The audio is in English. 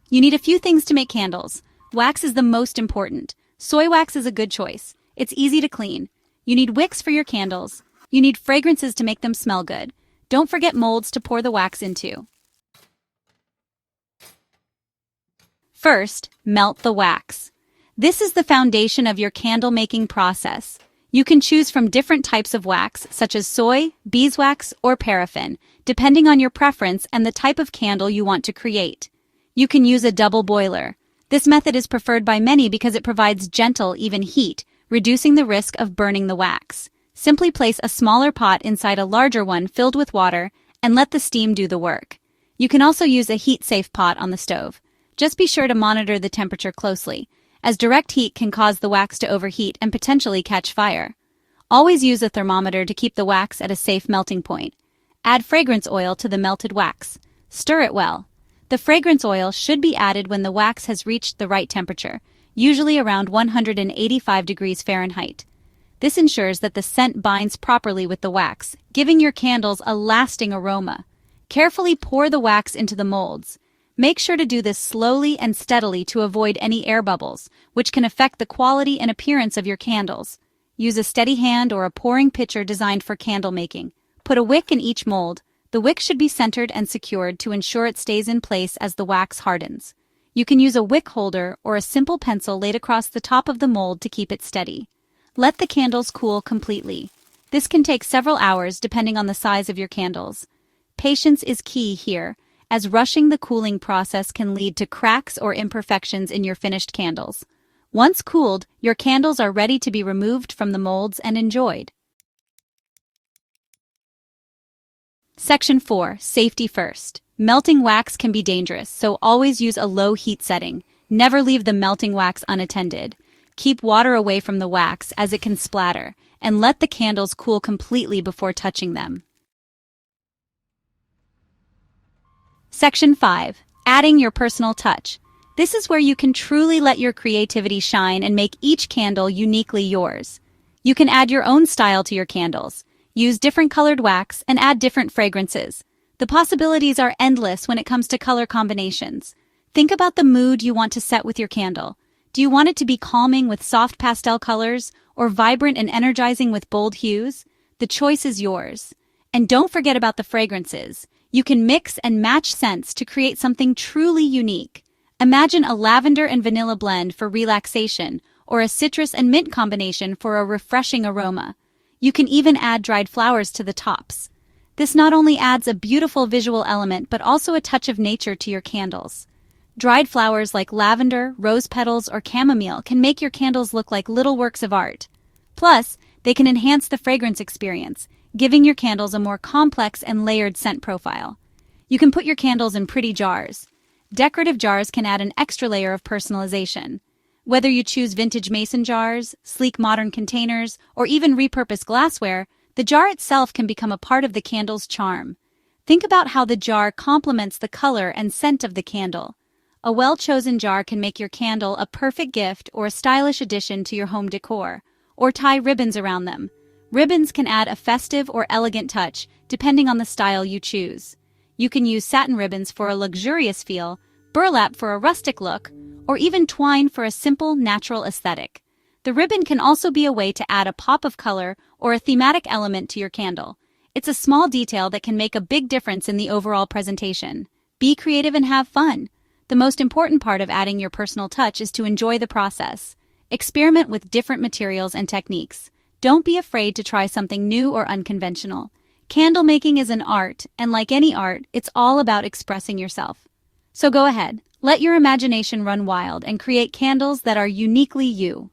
You need a few things to make candles. Wax is the most important. Soy wax is a good choice. It's easy to clean. You need wicks for your candles. You need fragrances to make them smell good. Don't forget molds to pour the wax into. First, melt the wax. This is the foundation of your candle making process. You can choose from different types of wax, such as soy, beeswax, or paraffin, depending on your preference and the type of candle you want to create. You can use a double boiler. This method is preferred by many because it provides gentle, even heat, reducing the risk of burning the wax. Simply place a smaller pot inside a larger one filled with water and let the steam do the work. You can also use a heat-safe pot on the stove. Just be sure to monitor the temperature closely, as direct heat can cause the wax to overheat and potentially catch fire. Always use a thermometer to keep the wax at a safe melting point. Add fragrance oil to the melted wax. Stir it well. The fragrance oil should be added when the wax has reached the right temperature, usually around 185 degrees Fahrenheit. This ensures that the scent binds properly with the wax, giving your candles a lasting aroma. Carefully pour the wax into the molds. Make sure to do this slowly and steadily to avoid any air bubbles, which can affect the quality and appearance of your candles. Use a steady hand or a pouring pitcher designed for candle making. Put a wick in each mold. The wick should be centered and secured to ensure it stays in place as the wax hardens. You can use a wick holder or a simple pencil laid across the top of the mold to keep it steady. Let the candles cool completely. This can take several hours depending on the size of your candles. Patience is key here, as rushing the cooling process can lead to cracks or imperfections in your finished candles. Once cooled, your candles are ready to be removed from the molds and enjoyed. Section 4. Safety first. Melting wax can be dangerous, so always use a low heat setting. Never leave the melting wax unattended. Keep water away from the wax as it can splatter, and let the candles cool completely before touching them. Section 5. Adding your personal touch. This is where you can truly let your creativity shine and make each candle uniquely yours. You can add your own style to your candles. Use different colored wax and add different fragrances. The possibilities are endless when it comes to color combinations. Think about the mood you want to set with your candle. Do you want it to be calming with soft pastel colors or vibrant and energizing with bold hues? The choice is yours. And don't forget about the fragrances. You can mix and match scents to create something truly unique. Imagine a lavender and vanilla blend for relaxation, or a citrus and mint combination for a refreshing aroma. You can even add dried flowers to the tops. This not only adds a beautiful visual element, but also a touch of nature to your candles. Dried flowers like lavender, rose petals, or chamomile can make your candles look like little works of art. Plus, they can enhance the fragrance experience, giving your candles a more complex and layered scent profile. You can put your candles in pretty jars. Decorative jars can add an extra layer of personalization. Whether you choose vintage mason jars, sleek modern containers, or even repurposed glassware, the jar itself can become a part of the candle's charm. Think about how the jar complements the color and scent of the candle. A well-chosen jar can make your candle a perfect gift or a stylish addition to your home decor, or tie ribbons around them. Ribbons can add a festive or elegant touch, depending on the style you choose. You can use satin ribbons for a luxurious feel, burlap for a rustic look, or even twine for a simple, natural aesthetic. The ribbon can also be a way to add a pop of color or a thematic element to your candle. It's a small detail that can make a big difference in the overall presentation. Be creative and have fun. The most important part of adding your personal touch is to enjoy the process. Experiment with different materials and techniques. Don't be afraid to try something new or unconventional. Candle making is an art, and like any art, it's all about expressing yourself. So go ahead, let your imagination run wild and create candles that are uniquely you.